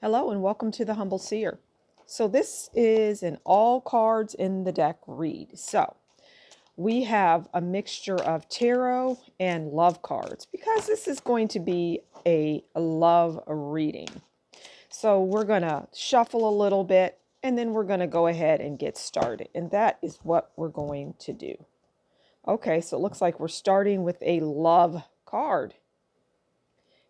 Hello and welcome to the Humble Seer. So this is an all cards in the deck read. So we have a mixture of tarot and love cards because this is going to be a love reading. So we're going to shuffle a little bit and then we're going to go ahead and get started. And that is what we're going to do. Okay, so it looks like we're starting with a love card.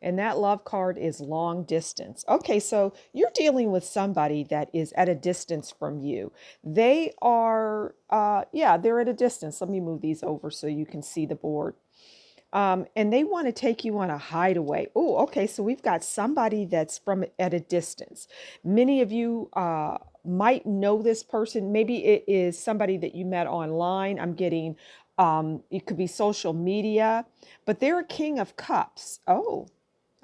And that love card is long distance. Okay, so you're dealing with somebody that is at a distance from you. They are, they're at a distance. Let me move these over so you can see the board. And they want to take you on a hideaway. Oh, okay, so we've got somebody that's from at a distance. Many of you might know this person. Maybe it is somebody that you met online. I'm getting, it could be social media, but they're a king of cups. Oh,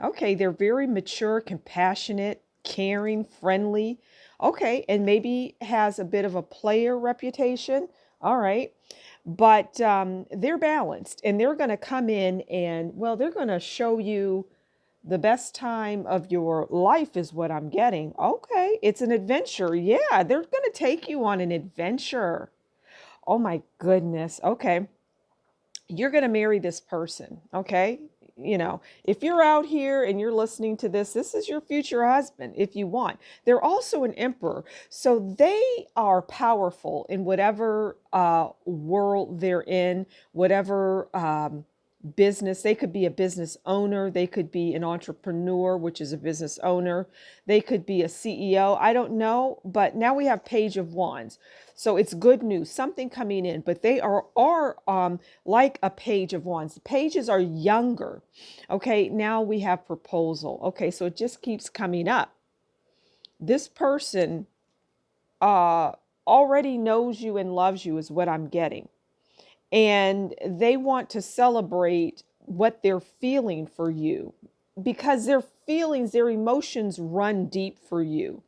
okay, they're very mature, compassionate, caring, friendly. Okay, and maybe has a bit of a player reputation. All right. But they're balanced and they're going to come in and, well, they're going to show you the best time of your life, is what I'm getting. Okay, it's an adventure. Yeah, they're going to take you on an adventure. Oh my goodness. Okay, you're going to marry this person. Okay, if you're out here and you're listening to this, this is your future husband if you want. They're also an emperor, so they are powerful in whatever world they're in, whatever business. They could be a business owner, they could be an entrepreneur, which is a business owner, they could be a CEO. I don't know, but now we have Page of Wands. So it's good news, something coming in, but they are like a Page of Wands. The pages are younger. Okay, now we have proposal. Okay, so it just keeps coming up. This person uh, already knows you and loves you, is what I'm getting. And they want to celebrate what they're feeling for you because their feelings, their emotions run deep for you.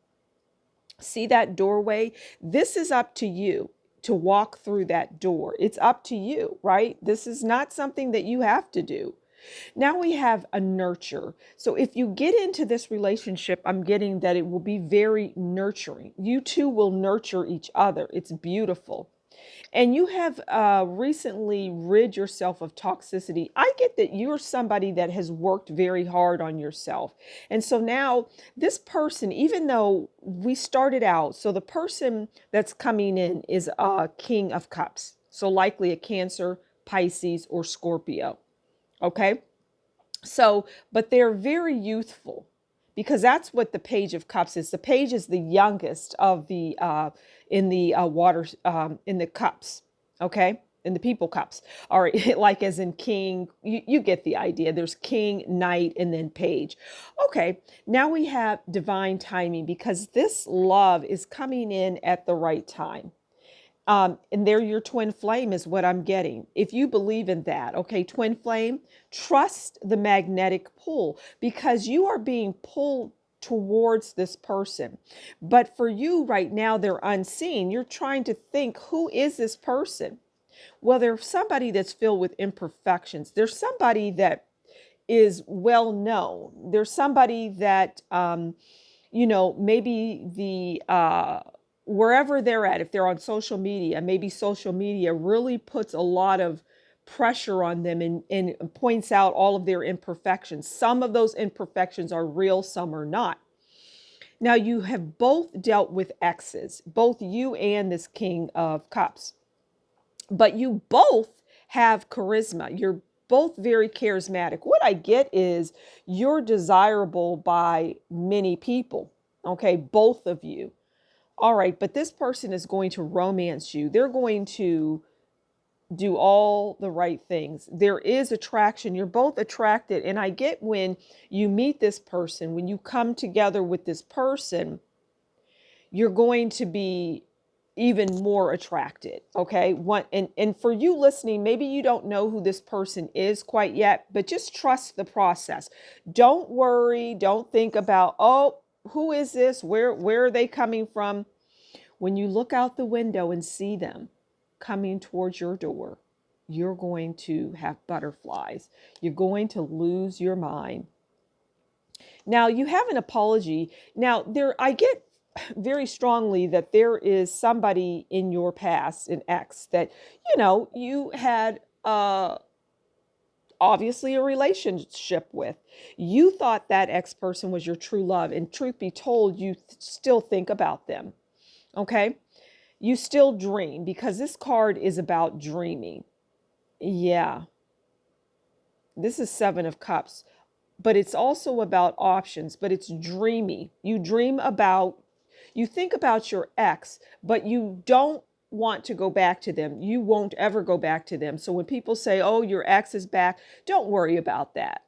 See that doorway? This is up to you to walk through that door. It's up to you, right? This is not something that you have to do. Now we have a nurture. So if you get into this relationship, I'm getting that it will be very nurturing. You two will nurture each other. It's beautiful. And you have recently rid yourself of toxicity. I get that you're somebody that has worked very hard on yourself. And so now this person, even though we started out, so the person that's coming in is a King of Cups. So likely a Cancer, Pisces, or Scorpio. Okay. So, but they're very youthful because that's what the Page of Cups is. The page is the youngest of the in the water in the cups. Okay, in the people cups. All right, like as in king. You get the idea. There's king, knight, and then page. Okay, now we have divine timing because this love is coming in at the right time. And they're your twin flame, is what I'm getting. If you believe in that, okay, twin flame, trust the magnetic pull because you are being pulled towards this person. But for you right now, they're unseen. You're trying to think, who is this person? Well, there's somebody that's filled with imperfections. There's somebody that is well known. There's somebody that maybe the wherever they're at, if they're on social media, maybe social media really puts a lot of pressure on them and points out all of their imperfections. Some of those imperfections are real, some are not. Now you have both dealt with exes, both you and this King of Cups, but you both have charisma. You're both very charismatic. What I get is you're desirable by many people. Okay, both of you. All right, but this person is going to romance you. They're going to do all the right things. There is attraction. You're both attracted. And I get when you meet this person, when you come together with this person, you're going to be even more attracted. Okay. And for you listening, maybe you don't know who this person is quite yet, but just trust the process. Don't worry. Don't think about, oh, who is this? Where are they coming from? When you look out the window and see them coming towards your door, you're going to have butterflies. You're going to lose your mind. Now you have an apology. Now there I get very strongly that there is somebody in your past, an ex, that you had obviously a relationship with. You thought that ex person was your true love, and truth be told, you still think about them. Okay? You still dream because this card is about dreaming. Yeah, this is 7 of Cups, but it's also about options, but it's dreamy. You think about your ex, but you don't want to go back to them. You won't ever go back to them. So when people say, oh, your ex is back, don't worry about that.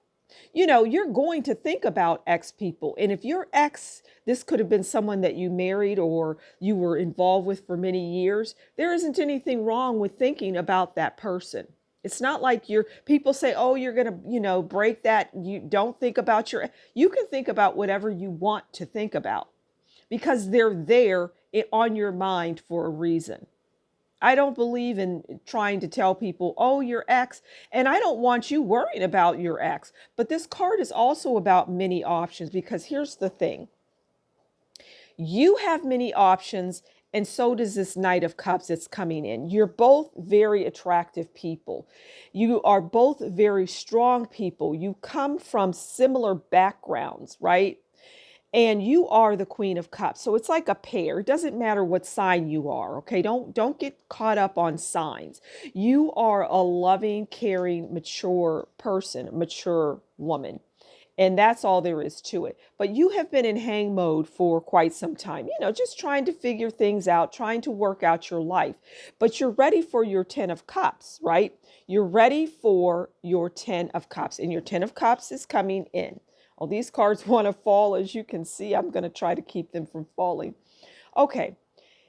You're going to think about ex people. And if your ex, this could have been someone that you married or you were involved with for many years, there isn't anything wrong with thinking about that person. It's not like people say, oh, you're going to, break that. You don't think about you can think about whatever you want to think about because they're there on your mind for a reason. I don't believe in trying to tell people, oh, your ex, and I don't want you worrying about your ex. But this card is also about many options because here's the thing. You have many options, and so does this Knight of Cups that's coming in. You're both very attractive people. You are both very strong people. You come from similar backgrounds, right? And you are the Queen of Cups. So it's like a pair. It doesn't matter what sign you are, okay? Don't get caught up on signs. You are a loving, caring, mature person, mature woman. And that's all there is to it. But you have been in hang mode for quite some time, just trying to figure things out, trying to work out your life. But you're ready for your 10 of Cups, right? You're ready for your 10 of Cups, and your 10 of Cups is coming in. Oh, these cards want to fall. As you can see, I'm going to try to keep them from falling. Okay,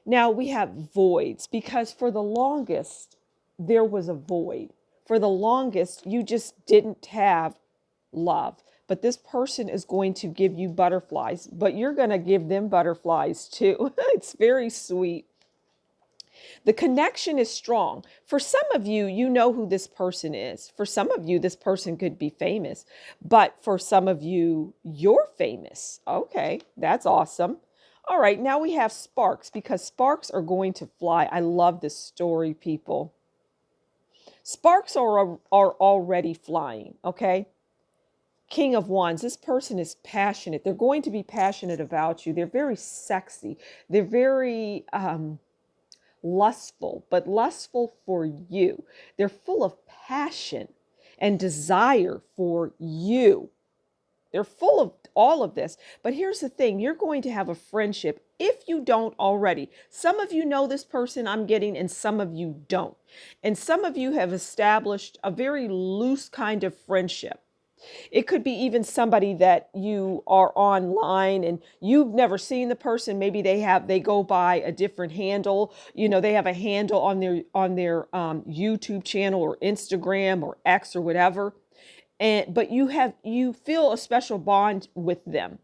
now we have voids because for the longest, there was a void. For the longest, you just didn't have love. But this person is going to give you butterflies, but you're going to give them butterflies too. It's very sweet. The connection is strong. For some of you, you know who this person is. For some of you, this person could be famous. But for some of you, you're famous. Okay, that's awesome. All right, now we have sparks because sparks are going to fly. I love this story, people. Sparks are already flying, okay? King of Wands, this person is passionate. They're going to be passionate about you. They're very sexy. They're very lustful, but lustful for you. They're full of passion and desire for you. They're full of all of this. But here's the thing, you're going to have a friendship if you don't already. Some of you know this person I'm getting, and some of you don't. And some of you have established a very loose kind of friendship. It could be even somebody that you are online and you've never seen the person. Maybe they go by a different handle. They have a handle on their YouTube channel or Instagram or X or whatever. But you feel a special bond with them.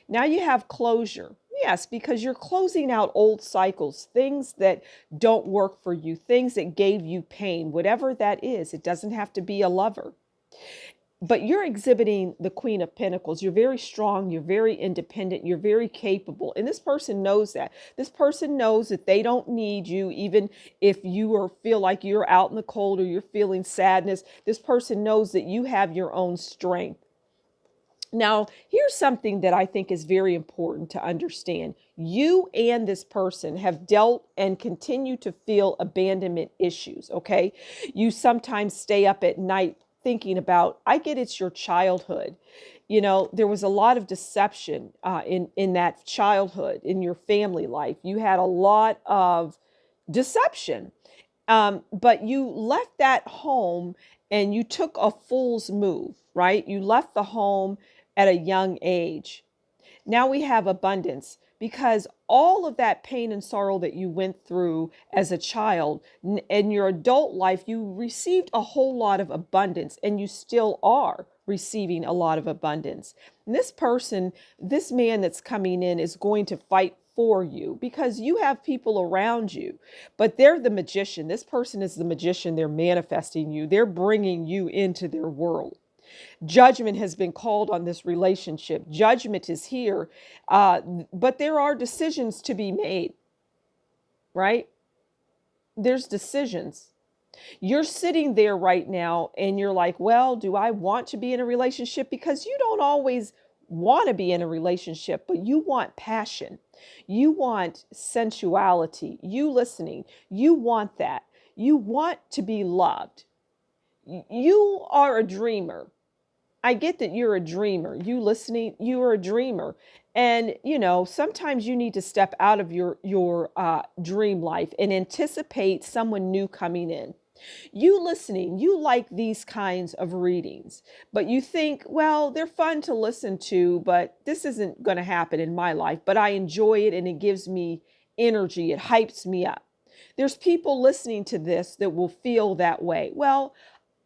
Now you have closure. Yes, because you're closing out old cycles, things that don't work for you, things that gave you pain, whatever that is. It doesn't have to be a lover. But you're exhibiting the Queen of Pentacles. You're very strong. You're very independent. You're very capable. And this person knows that. This person knows that they don't need you, even if feel like you're out in the cold or you're feeling sadness. This person knows that you have your own strength. Now, here's something that I think is very important to understand. You and this person have dealt and continue to feel abandonment issues, okay? You sometimes stay up at night thinking about, I get it's your childhood. There was a lot of deception in that childhood, in your family life. You had a lot of deception, but you left that home and you took a fool's move, right? You left the home at a young age. Now we have abundance because all of that pain and sorrow that you went through as a child in your adult life, you received a whole lot of abundance, and you still are receiving a lot of abundance. And this man that's coming in is going to fight for you because you have people around you, but they're the magician. This person is the magician. They're manifesting you. They're bringing you into their world. Judgment has been called on this relationship. Judgment is here, but there are decisions to be made, right? There's decisions. You're sitting there right now and you're like, well, do I want to be in a relationship? Because you don't always want to be in a relationship, but you want passion. You want sensuality. You listening. You want that. You want to be loved. You are a dreamer. I get that you're a dreamer. You listening, you are a dreamer. And sometimes you need to step out of your dream life and anticipate someone new coming in. You listening, you like these kinds of readings, but you think, well, they're fun to listen to, but this isn't going to happen in my life, but I enjoy it and it gives me energy. It hypes me up. There's people listening to this that will feel that way. Well,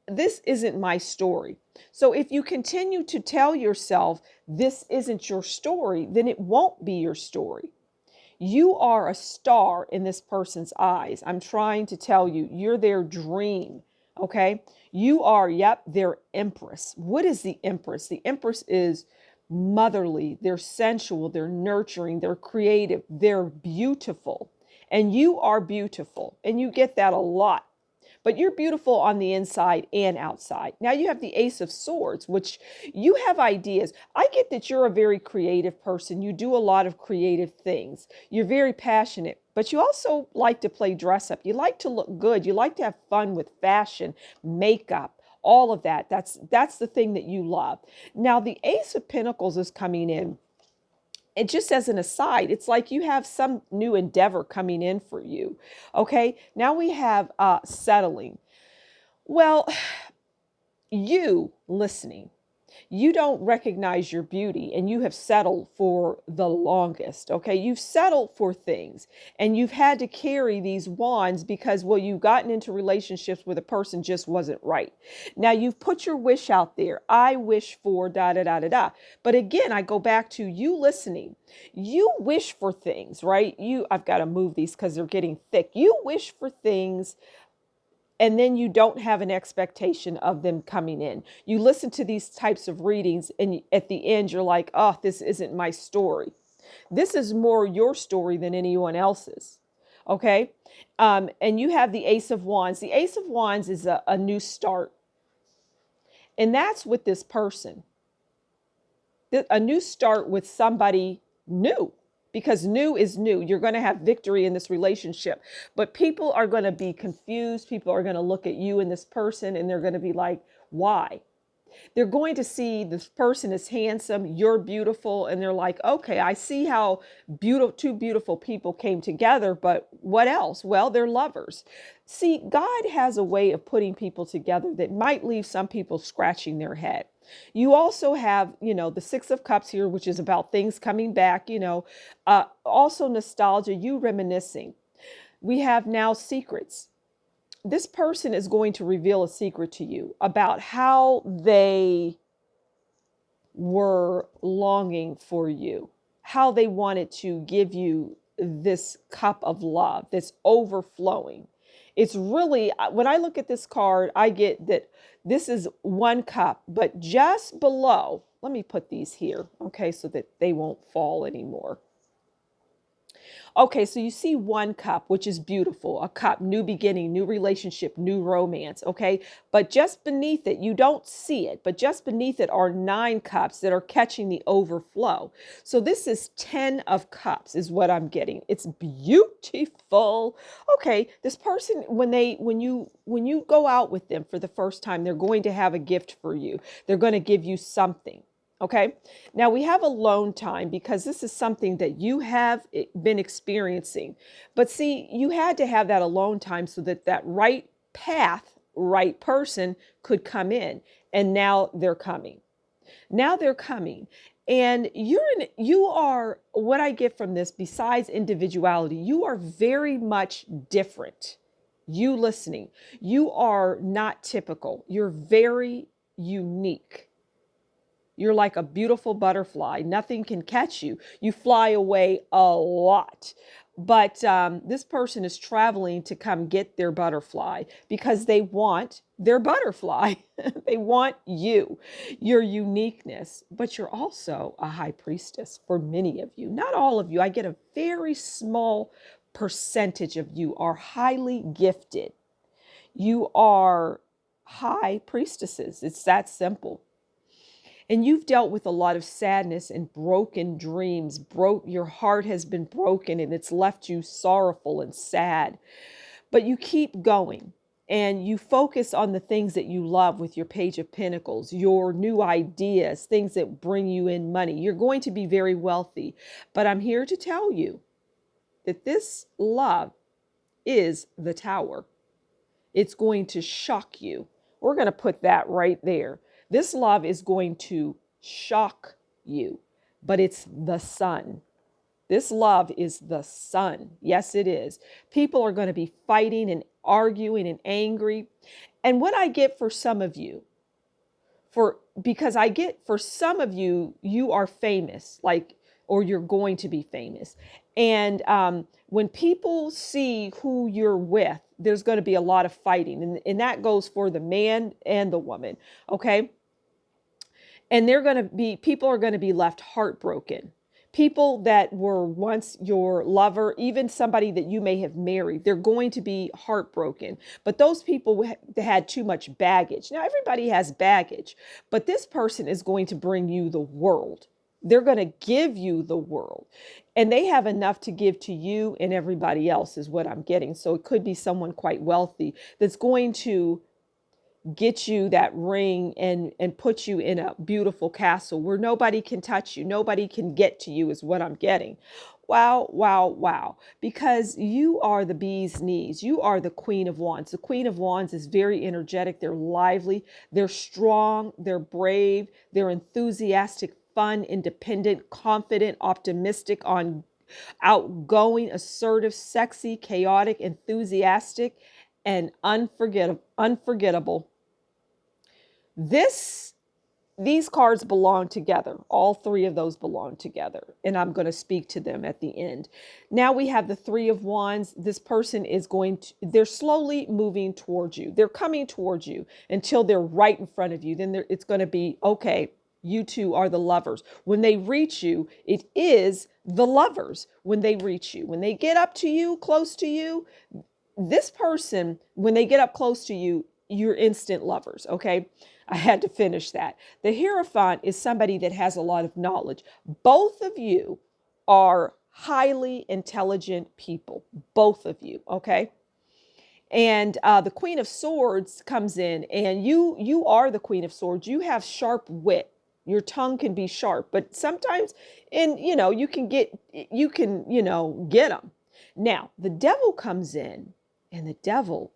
this isn't my story. So if you continue to tell yourself this isn't your story, then it won't be your story. You are a star in this person's eyes. I'm trying to tell you, you're their dream. Okay. You are, their empress. What is the empress? The empress is motherly. They're sensual. They're nurturing. They're creative. They're beautiful. And you are beautiful. And you get that a lot. But you're beautiful on the inside and outside. Now you have the Ace of Swords, which you have ideas. I get that you're a very creative person. You do a lot of creative things. You're very passionate, but you also like to play dress up. You like to look good. You like to have fun with fashion, makeup, all of that. That's the thing that you love. Now the Ace of Pentacles is coming in. And just as an aside, it's like you have some new endeavor coming in for you. Okay, now we have settling. Well, you listening, you don't recognize your beauty and you have settled for the longest. Okay, you've settled for things and you've had to carry these wands because, well, you've gotten into relationships where the person just wasn't right. Now you've put your wish out there. I wish for da da da da da. But again, I go back to you listening. You wish for things, right? I've got to move these because they're getting thick. You wish for things, and then you don't have an expectation of them coming in. You listen to these types of readings and at the end you're like, oh, this isn't my story. This is more your story than anyone else's. Okay. And you have the Ace of Wands. The Ace of Wands is a new start. And that's with this person. A new start with somebody new. Because new is new. You're going to have victory in this relationship. But people are going to be confused. People are going to look at you and this person and they're going to be like, why? They're going to see this person is handsome, you're beautiful, and they're like, okay, I see how two beautiful people came together, but what else? Well, they're lovers. See, God has a way of putting people together that might leave some people scratching their head. You also have, the Six of Cups here, which is about things coming back, also nostalgia, you reminiscing. We have now secrets. This person is going to reveal a secret to you about how they were longing for you, how they wanted to give you this cup of love that's overflowing. It's really, when I look at this card, I get that this is one cup, but just below, let me put these here, okay, so that they won't fall anymore. Okay, so you see one cup, which is beautiful, a cup, new beginning, new relationship, new romance, okay? But just beneath it, you don't see it, but just beneath it are 9 cups that are catching the overflow. So this is 10 of cups is what I'm getting. It's beautiful. Okay, this person, when you go out with them for the first time, they're going to have a gift for you. They're going to give you something. Okay, now we have alone time because this is something that you have been experiencing. But see, you had to have that alone time so that right path, right person could come in. And now they're coming. Now they're coming. And you are, what I get from this, besides individuality, you are very much different. You listening, you are not typical. You're very unique. You're like a beautiful butterfly. Nothing can catch you. You fly away a lot. But this person is traveling to come get their butterfly because they want their butterfly. They want you, your uniqueness, but you're also a high priestess for many of you. Not all of you. I get a very small percentage of you are highly gifted. You are high priestesses. It's that simple. And you've dealt with a lot of sadness and broken dreams. Your heart has been broken and it's left you sorrowful and sad. But you keep going and you focus on the things that you love with your Page of Pentacles, your new ideas, things that bring you in money. You're going to be very wealthy. But I'm here to tell you that this love is the Tower. It's going to shock you. We're going to put that right there. This love is going to shock you, but it's the sun. This love is the sun. Yes, it is. People are going to be fighting and arguing and angry. And what I get for some of you, because I get for some of you, you are famous, like, or you're going to be famous. And when people see who you're with, there's going to be a lot of fighting. And that goes for the man and the woman. Okay. And people are going to be left heartbroken. People that were once your lover, even somebody that you may have married, they're going to be heartbroken. But those people had too much baggage. Now, everybody has baggage, but this person is going to bring you the world. They're going to give you the world. And they have enough to give to you and everybody else is what I'm getting. So it could be someone quite wealthy that's going to get you that ring and put you in a beautiful castle where nobody can touch you. Nobody can get to you is what I'm getting. Wow, wow, wow. Because you are the bee's knees. You are the Queen of Wands. The Queen of Wands is very energetic. They're lively. They're strong. They're brave. They're enthusiastic, fun, independent, confident, optimistic, outgoing, assertive, sexy, chaotic, enthusiastic, and unforgettable. These cards belong together. All three of those belong together. And I'm going to speak to them at the end. Now we have the Three of Wands. This person is they're slowly moving towards you. They're coming towards you until they're right in front of you. Then it's going to be, okay, you two are the lovers. When they reach you, it is the lovers when they reach you. When they get up to you, close to you, this person, when they get up close to you, you're instant lovers, okay? I had to finish that. The Hierophant is somebody that has a lot of knowledge. Both of you are highly intelligent people, both of you, okay? And the Queen of Swords comes in, and you are the Queen of Swords. You have sharp wit. Your tongue can be sharp, but sometimes, you can get them. Now, the Devil comes in, and the Devil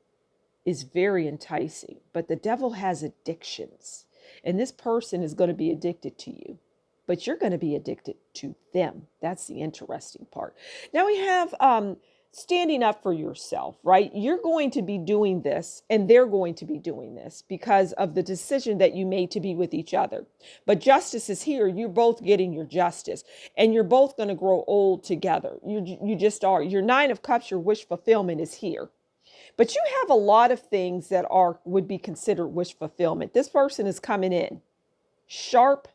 is very enticing, but the Devil has addictions, and this person is going to be addicted to you, but you're going to be addicted to them. That's the interesting part. Now we have standing up for yourself, right? You're going to be doing this, and they're going to be doing this because of the decision that you made to be with each other. But justice is here. You're both getting your justice, and you're both going to grow old together. You just are. Your Nine of Cups, your wish fulfillment is here. But you have a lot of things that would be considered wish fulfillment. This person is coming in sharp,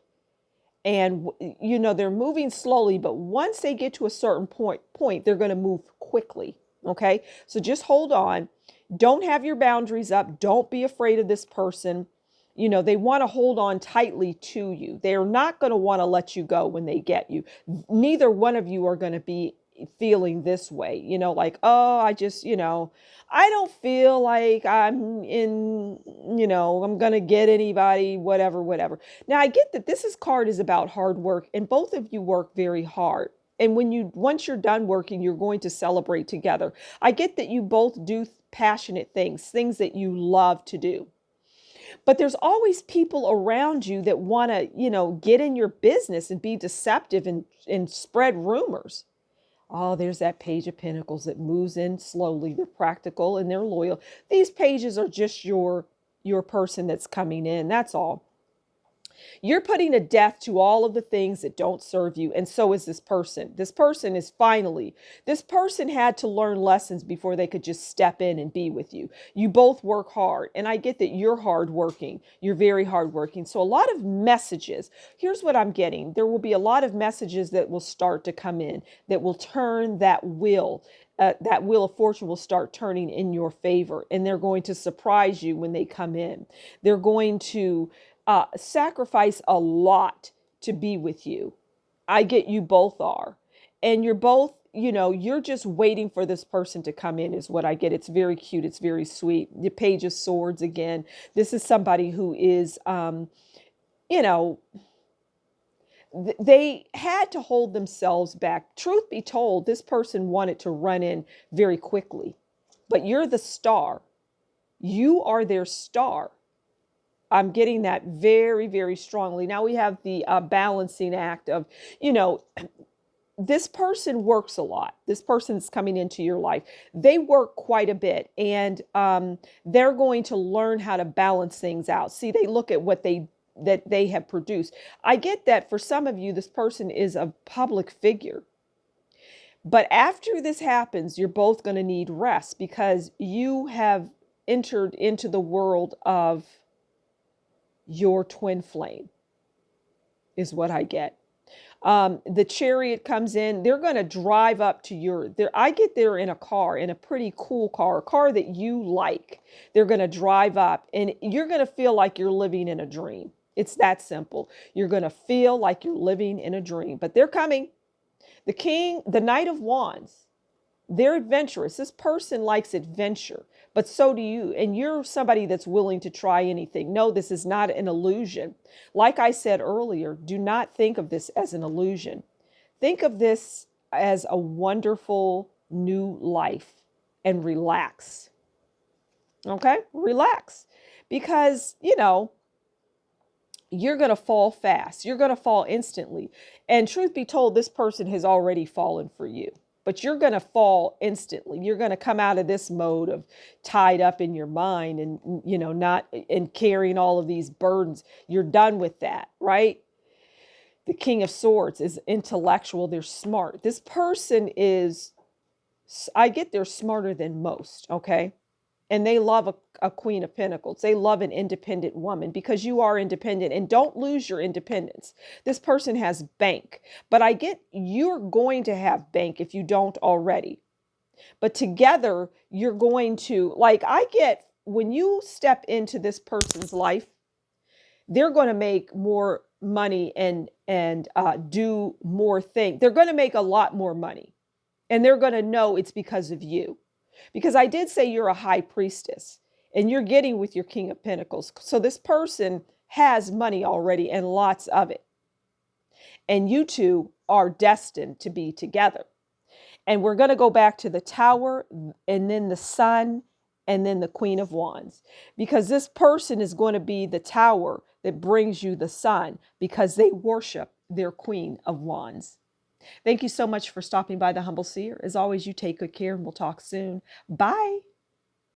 and they're moving slowly, but once they get to a certain point, they're going to move quickly. Okay? So just hold on. Don't have your boundaries up. Don't be afraid of this person. They want to hold on tightly to you. They're not going to want to let you go when they get you. Neither one of you are going to be feeling this way, like, oh, I don't feel like I'm going to get anybody, whatever. Now I get that this card is about hard work, and both of you work very hard. And once you're done working, you're going to celebrate together. I get that you both do passionate things that you love to do. But there's always people around you that want to, get in your business and be deceptive and spread rumors. Oh, there's that Page of Pentacles that moves in slowly. They're practical and they're loyal. These pages are just your person that's coming in. That's all. You're putting a death to all of the things that don't serve you. And so is this person. This person had to learn lessons before they could just step in and be with you. You both work hard. And I get that you're hardworking. You're very hardworking. So a lot of messages. Here's what I'm getting. There will be a lot of messages that will start to come in that will turn that wheel of fortune will start turning in your favor, and they're going to surprise you when they come in. They're going to sacrifice a lot to be with you. I get you both are. And you're both, you're just waiting for this person to come in, is what I get. It's very cute. It's very sweet. The Page of Swords again. This is somebody who is, you know, they had to hold themselves back. Truth be told, this person wanted to run in very quickly, but you're the star. You are their star. I'm getting that very, very strongly. Now we have the balancing act of, this person works a lot. This person's coming into your life. They work quite a bit, and they're going to learn how to balance things out. See, they look at what that they have produced. I get that for some of you, this person is a public figure. But after this happens, you're both going to need rest because you have entered into the world of your twin flame, is what I get. The Chariot comes in. They're going to drive up to I get there in a car, in a pretty cool car, a car that you like. They're going to drive up and you're going to feel like you're living in a dream. It's that simple. You're going to feel like you're living in a dream, but they're coming. The Knight of Wands, they're adventurous. This person likes adventure, but so do you. And you're somebody that's willing to try anything. No, this is not an illusion. Like I said earlier, do not think of this as an illusion. Think of this as a wonderful new life and relax. Okay? Relax. Because, you're going to fall fast. You're going to fall instantly. And truth be told, this person has already fallen for you. But you're going to fall instantly. You're going to come out of this mode of tied up in your mind and, not and carrying all of these burdens. You're done with that, right? The King of Swords is intellectual. They're smart. This person they're smarter than most, okay? And they love a Queen of Pentacles. They love an independent woman because you are independent, and don't lose your independence. This person has bank, but I get you're going to have bank if you don't already. But together you're going to, I get when you step into this person's life, they're going to make more money and do more things. They're going to make a lot more money, and they're going to know it's because of you. Because I did say you're a high priestess and you're getting with your King of Pentacles. So this person has money already and lots of it. And you two are destined to be together. And we're going to go back to the Tower and then the Sun and then the Queen of Wands. Because this person is going to be the tower that brings you the sun because they worship their Queen of Wands. Thank you so much for stopping by The Humble Seer. As always, you take good care and we'll talk soon. Bye.